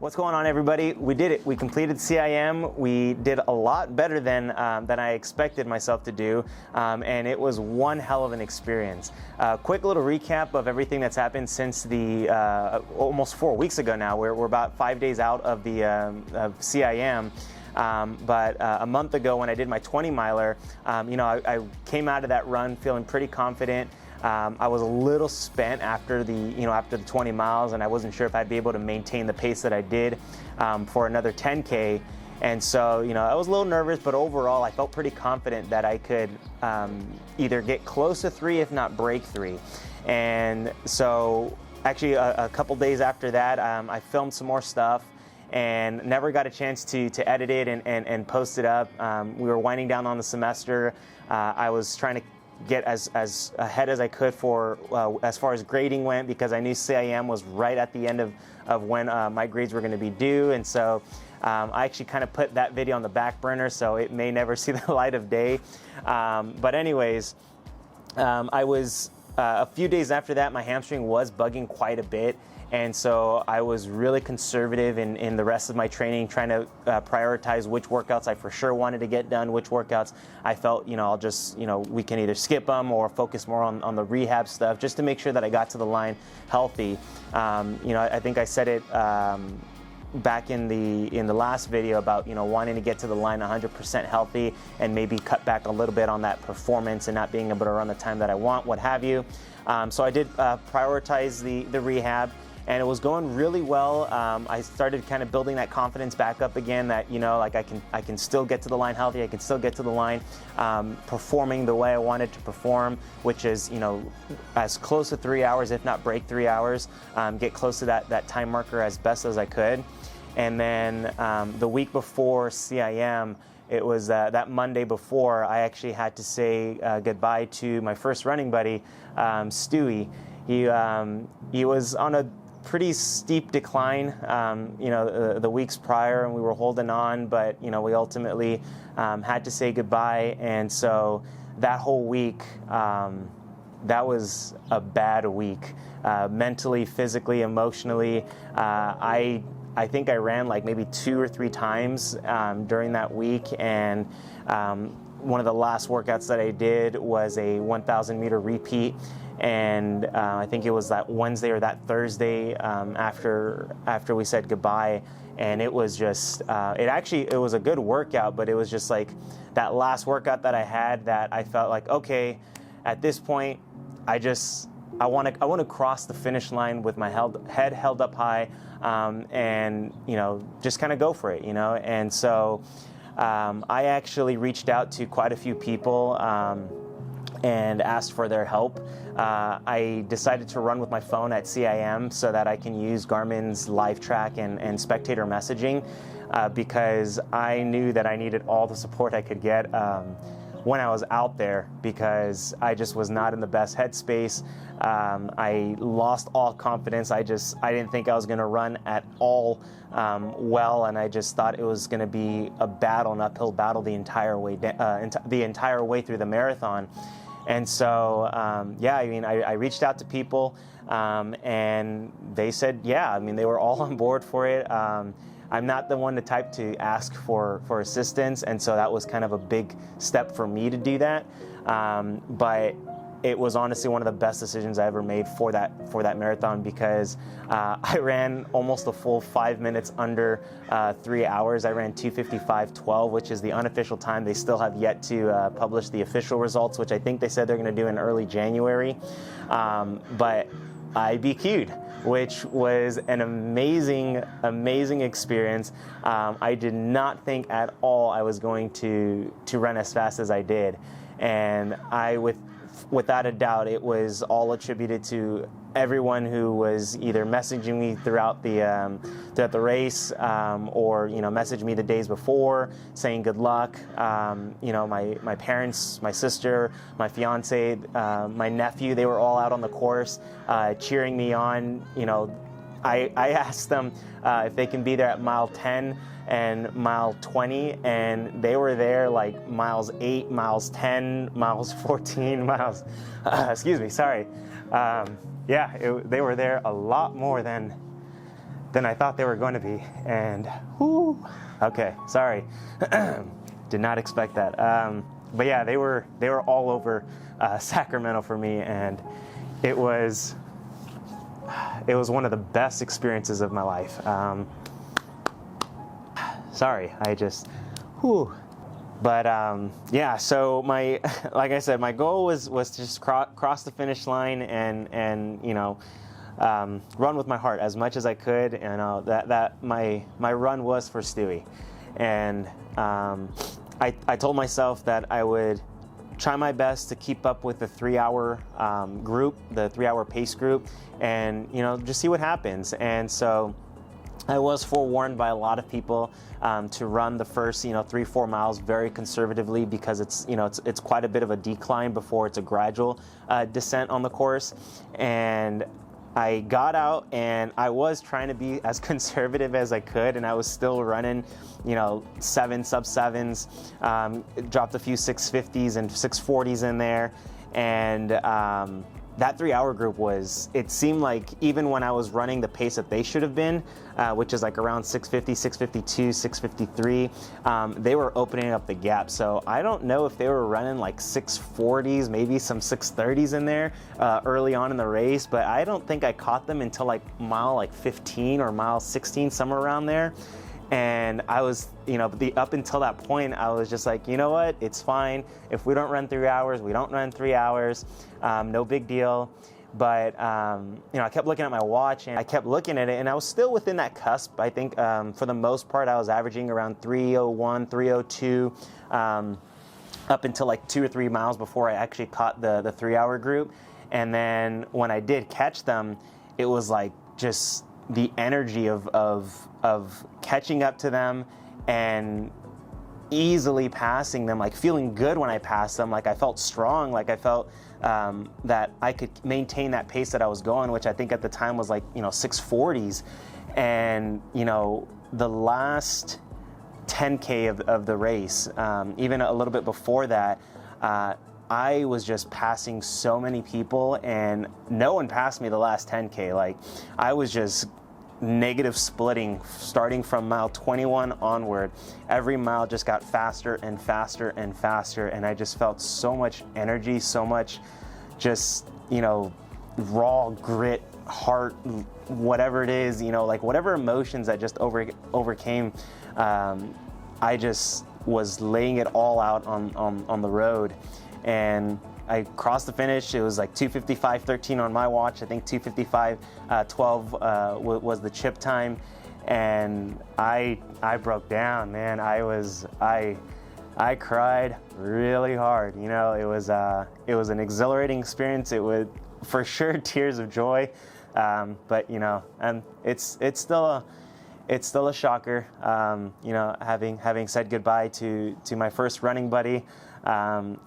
What's going on, everybody? We did it. We completed CIM. We did a lot better than I expected myself to do, and it was one hell of an experience. Quick little recap of everything that's happened since the almost 4 weeks ago now. We're about 5 days out of the of CIM. But a month ago, when I did my 20-miler, I came out of that run feeling pretty confident. I was a little spent after the 20 miles, and I wasn't sure if I'd be able to maintain the pace that I did for another 10K. And so, I was a little nervous, but overall, I felt pretty confident that I could either get close to 3, if not break 3. And so, actually, a couple days after that, I filmed some more stuff and never got a chance to edit it and post it up. We were winding down on the semester. I was trying to get as ahead as I could for as far as grading went, because I knew CIM was right at the end of when my grades were going to be due. And so I actually kind of put that video on the back burner, so it may never see the light of day. But anyways, I was a few days after that, my hamstring was bugging quite a bit. And so I was really conservative in the rest of my training, trying to prioritize which workouts I for sure wanted to get done, which workouts I felt, I'll just, we can either skip them or focus more on the rehab stuff, just to make sure that I got to the line healthy. I think I said it back in the last video about, wanting to get to the line 100% healthy and maybe cut back a little bit on that performance and not being able to run the time that I want, what have you. So I did prioritize the rehab. And it was going really well. I started kind of building that confidence back up again, that I can still get to the line healthy. I can still get to the line performing the way I wanted to perform, which is as close to 3 hours, if not break 3 hours. Get close to that time marker as best as I could. And then the week before CIM, it was that Monday before, I actually had to say goodbye to my first running buddy, Stewie. He was on a pretty steep decline, the weeks prior, and we were holding on, but we ultimately had to say goodbye. And so that whole week, that was a bad week, mentally, physically, emotionally. I think I ran like maybe 2 or 3 times during that week, and one of the last workouts that I did was a 1,000 meter repeat. And I think it was that Wednesday or that Thursday after we said goodbye, and it was just it was a good workout, but it was just like that last workout that I had that I felt like, okay, at this point I want to cross the finish line with my head held up high, and just kind of go for it, and so I actually reached out to quite a few people and asked for their help. I decided to run with my phone at CIM so that I can use Garmin's Live Track and Spectator messaging, because I knew that I needed all the support I could get when I was out there, because I just was not in the best headspace. I lost all confidence. I didn't think I was going to run at all well, and I just thought it was going to be a battle, an uphill battle the entire way through the marathon. And so, I reached out to people, and they said, they were all on board for it. I'm not the one, the type to ask for assistance, and so that was kind of a big step for me to do that. But it was honestly one of the best decisions I ever made for that marathon, because I ran almost a full 5 minutes under 3 hours. I ran 2:55:12, which is the unofficial time. They still have yet to publish the official results, which I think they said they're going to do in early January. But I BQ'd, which was an amazing experience. I did not think at all I was going to run as fast as I did, and without a doubt, it was all attributed to everyone who was either messaging me throughout the race, or messaged me the days before saying good luck. My parents, my sister, my fiance, my nephew, they were all out on the course cheering me on. I asked them if they can be there at mile 10 and mile 20, and they were there like miles 8, miles 10, miles 14, miles, they were there a lot more than than I thought they were going to be. And whoo, okay, sorry, did not expect that. But yeah, they were all over Sacramento for me, and it was one of the best experiences of my life. Sorry, I just, whew. But yeah, so like I said, my goal was to just cross the finish line and run with my heart as much as I could. And that my run was for Stewie, and I told myself that I would try my best to keep up with the 3-hour group, the 3-hour pace group, and just see what happens. And so I was forewarned by a lot of people to run the first 3-4 miles very conservatively, because it's quite a bit of a decline before it's a gradual descent on the course. And I got out and I was trying to be as conservative as I could, and I was still running, sub 7s, dropped a few 650s and 640s in there. And that 3-hour group it seemed like even when I was running the pace that they should have been, which is like around 650, 652, 653, they were opening up the gap. So I don't know if they were running like 640s, maybe some 630s in there early on in the race, but I don't think I caught them until like mile 15 or mile 16, somewhere around there. And I was, up until that point, I was just like, you know what, it's fine. If we don't run 3 hours, we don't run 3 hours. No big deal. But, I kept looking at my watch, and I kept looking at it, and I was still within that cusp. I think for the most part, I was averaging around 301, 302, up until like 2 or 3 miles before I actually caught the 3-hour group. And then when I did catch them, it was like just the energy of catching up to them and easily passing them, like feeling good when I passed them, like I felt strong, like I felt that I could maintain that pace that I was going, which I think at the time was like 640s. And the last 10K of the race, even a little bit before that, I was just passing so many people, and no one passed me the last 10K. Like, I was just negative splitting starting from mile 21 onward. Every mile just got faster and faster and faster, and I just felt so much energy, so much just, raw grit, heart, whatever it is, like whatever emotions that just overcame. I just was laying it all out on the road. And I crossed the finish. It was like 2:55:13 on my watch. I think 2:55:12 was the chip time, and I broke down, man. I cried really hard. It was an exhilarating experience. It was for sure tears of joy, but and it's still a shocker. Having said goodbye to my first running buddy. And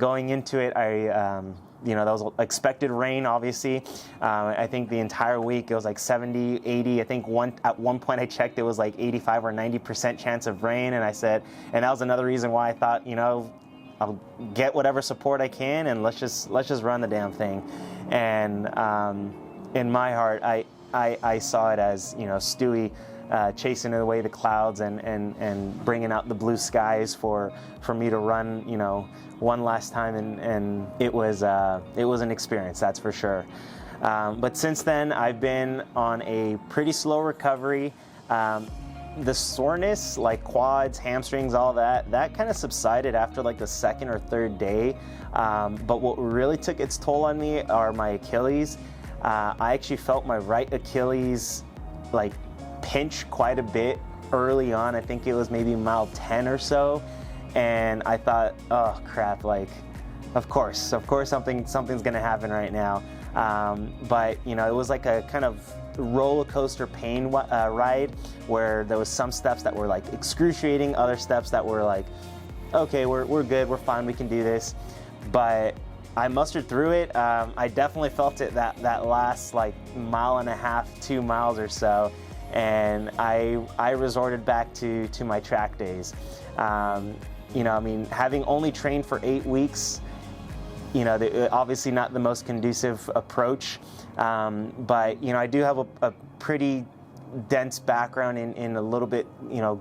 going into it, there was expected rain, obviously. I think the entire week it was like 70, 80. I think at one point I checked, it was like 85 or 90% chance of rain. And that was another reason why I thought, I'll get whatever support I can, and let's just run the damn thing. And in my heart, I saw it as, Stewie chasing away the clouds and bringing out the blue skies for me to run, one last time, and it was an experience, that's for sure. But since then, I've been on a pretty slow recovery. The soreness, like quads, hamstrings, all that kind of subsided after like the second or third day. But what really took its toll on me are my Achilles. I actually felt my right Achilles like pinch quite a bit early on. I think it was maybe mile 10 or so, and I thought, oh crap, like of course something's gonna happen right now. But it was like a kind of roller coaster pain ride, where there was some steps that were like excruciating, other steps that were like, okay, we're good, we're fine, we can do this. But I mustered through it. I definitely felt it that last like mile and a half, 2 miles or so, and I resorted back to my track days. Having only trained for 8 weeks, obviously not the most conducive approach, but I do have a pretty dense background in a little bit,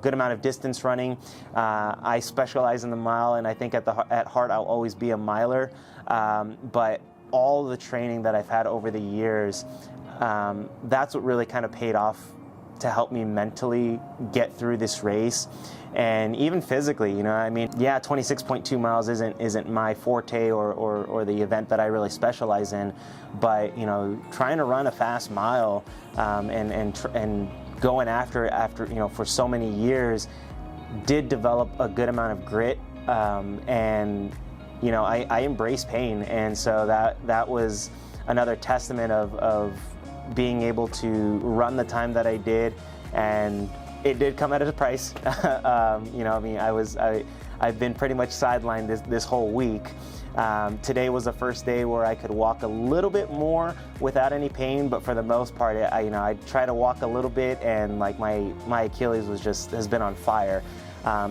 good amount of distance running. I specialize in the mile, and I think at heart I'll always be a miler. But all the training that I've had over the years, that's what really kind of paid off to help me mentally get through this race. And even physically, yeah, 26.2 miles isn't my forte or the event that I really specialize in, but trying to run a fast mile and going after for so many years did develop a good amount of grit, and I embrace pain, and so that was another testament of being able to run the time that I did. And it did come at a price. I've been pretty much sidelined this whole week. Today was the first day where I could walk a little bit more without any pain, but for the most part, I try to walk a little bit, and like my Achilles has been on fire.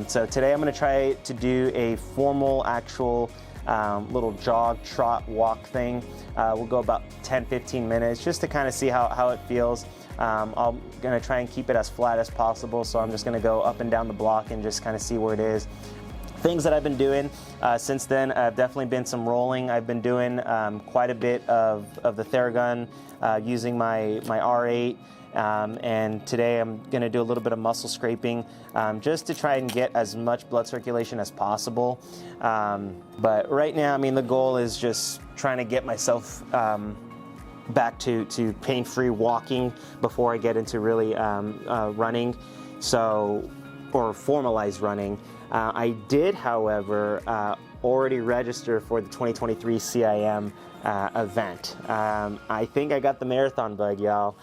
So today I'm going to try to do a formal, actual little jog, trot, walk thing. We'll go about 10-15 minutes just to kind of see how it feels. I'm going to try and keep it as flat as possible, so I'm just going to go up and down the block and just kind of see where it is. Things that I've been doing since then, I've definitely been some rolling. I've been doing quite a bit of the Theragun using my R8. And today I'm going to do a little bit of muscle scraping just to try and get as much blood circulation as possible. But right now, the goal is just trying to get myself back to pain-free walking before I get into really running, or formalized running. I did, however, already register for the 2023 CIM event. I think I got the marathon bug, y'all.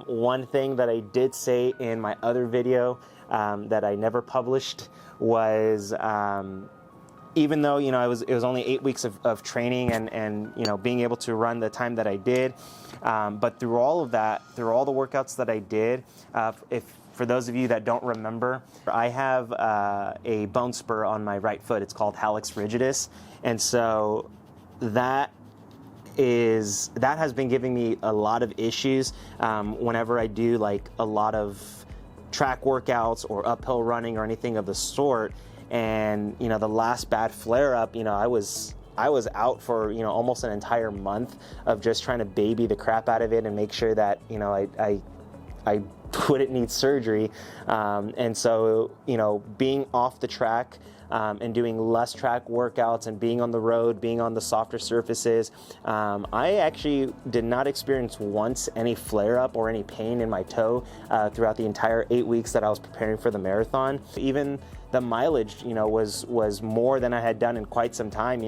One thing that I did say in my other video that I never published was, even though it was only 8 weeks of training and being able to run the time that I did, but through all of that, through all the workouts that I did, for those of you that don't remember, I have a bone spur on my right foot. It's called hallux rigidus, and so that has been giving me a lot of issues whenever I do like a lot of track workouts or uphill running or anything of the sort. And the last bad flare up, I was out for almost an entire month of just trying to baby the crap out of it and make sure that I wouldn't need surgery. And so being off the track and doing less track workouts and being on the road, being on the softer surfaces, I actually did not experience once any flare-up or any pain in my toe throughout the entire 8 weeks that I was preparing for the marathon. Even the mileage, was more than I had done in quite some time.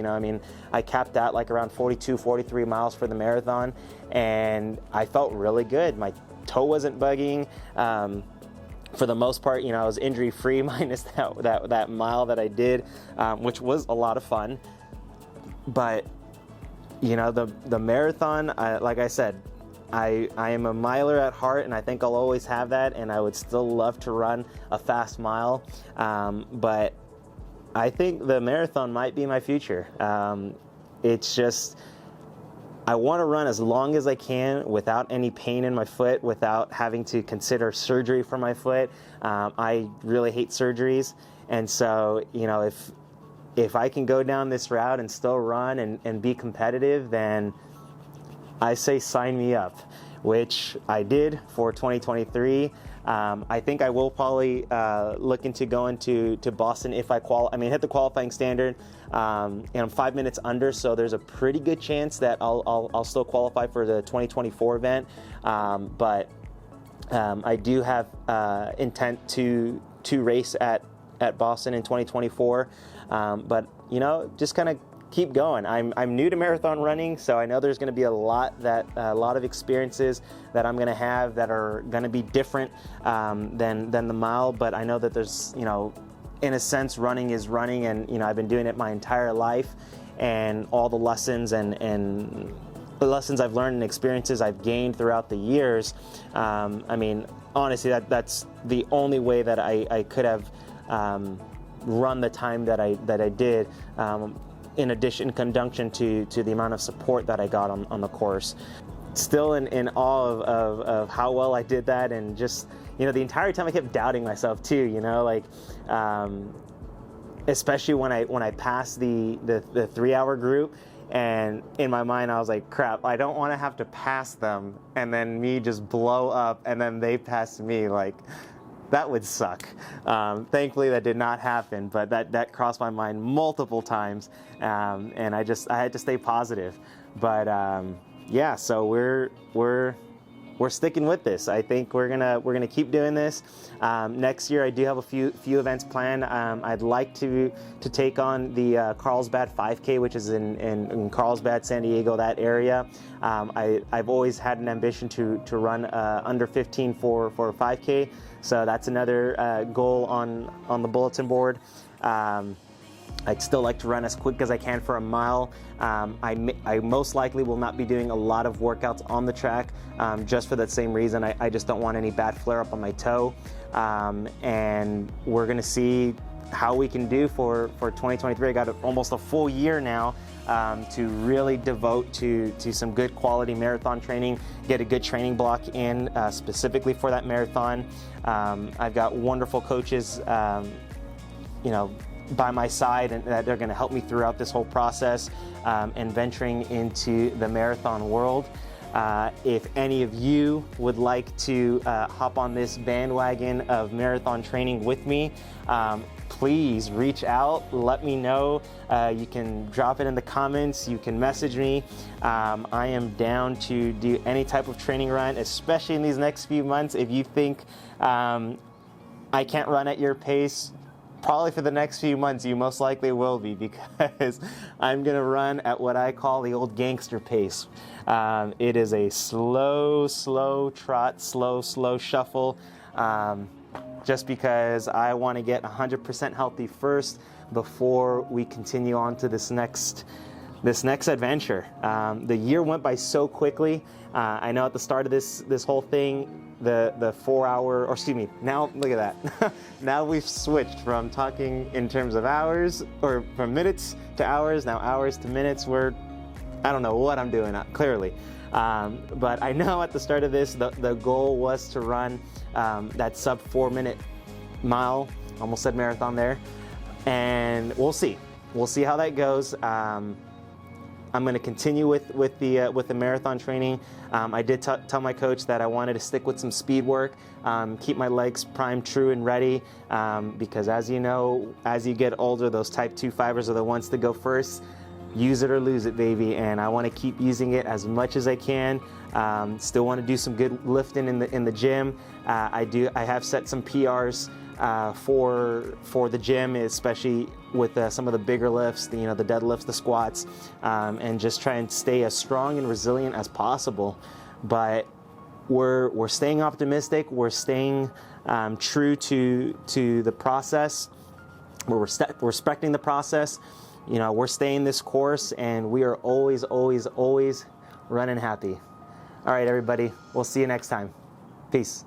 I capped out like around 42, 43 miles for the marathon, and I felt really good. My toe wasn't bugging. For the most part, I was injury-free minus that mile that I did, which was a lot of fun. But, the marathon, like I said, I am a miler at heart, and I think I'll always have that, and I would still love to run a fast mile. But I think the marathon might be my future. It's just, I want to run as long as I can without any pain in my foot, without having to consider surgery for my foot. I really hate surgeries, and so if I can go down this route and still run and be competitive, then I say sign me up, which I did for 2023. I think I will probably look into going to Boston if I hit the qualifying standard. And I'm 5 minutes under, so there's a pretty good chance that I'll still qualify for the 2024 event. But I do have intent to race at Boston in 2024. But just kind of keep going. I'm new to marathon running, so I know there's going to be a lot of experiences that I'm going to have that are going to be different than the mile. But I know that there's in a sense, running is running, and I've been doing it my entire life, and all the lessons and the lessons I've learned and experiences I've gained throughout the years. Honestly, that's the only way that I could have run the time that I did. In conjunction to the amount of support that I got on the course. still in awe of how well I did that, and just, you know, the entire time I kept doubting myself too, you know, like, especially when I passed the 3-hour group, and in my mind I was like, crap, I don't want to have to pass them and then me just blow up and then they pass me. Like, that would suck. Thankfully that did not happen, but that crossed my mind multiple times, and I had to stay positive. But yeah, so we're sticking with this. I think we're gonna keep doing this. Next year, I do have a few events planned. I'd like to take on the Carlsbad 5K, which is in Carlsbad, San Diego, that area. I've always had an ambition to run under 15 for 5K, so that's another goal on the bulletin board. I'd still like to run as quick as I can for a mile. I most likely will not be doing a lot of workouts on the track, just for that same reason. I just don't want any bad flare-up on my toe. And we're gonna see how we can do for 2023. I got almost a full year now to really devote to some good quality marathon training, get a good training block in specifically for that marathon. I've got wonderful coaches, you know, by my side, and that they're going to help me throughout this whole process, and venturing into the marathon world. If any of you would like to hop on this bandwagon of marathon training with me, please reach out, let me know. You can drop it in the comments, you can message me. I am down to do any type of training run, especially in these next few months. If you think I can't run at your pace, probably for the next few months you most likely will be, because I'm gonna run at what I call the old gangster pace. It is a slow trot, slow shuffle, just because I want to get 100% healthy first before we continue on to this next adventure. The year went by so quickly. I know at the start of this whole thing, the 4 hour, or excuse me, now look at that. Now we've switched from talking in terms of hours, or from minutes to hours, now hours to minutes. I don't know what I'm doing, clearly. But I know at the start of this, the goal was to run that sub 4 minute mile, almost said marathon there. And we'll see how that goes. I'm going to continue with the marathon training. I did tell my coach that I wanted to stick with some speed work, keep my legs primed, true, and ready, because as you know, as you get older, those type 2 fibers are the ones to go first. Use it or lose it, baby, and I want to keep using it as much as I can. Still want to do some good lifting in the gym. I have set some PRs for the gym, especially with some of the bigger lifts, the deadlifts, the squats, and just try and stay as strong and resilient as possible. But we're staying optimistic. We're staying true to the process. We're respecting the process. You know, we're staying this course, and we are always running happy. All right, everybody. We'll see you next time. Peace.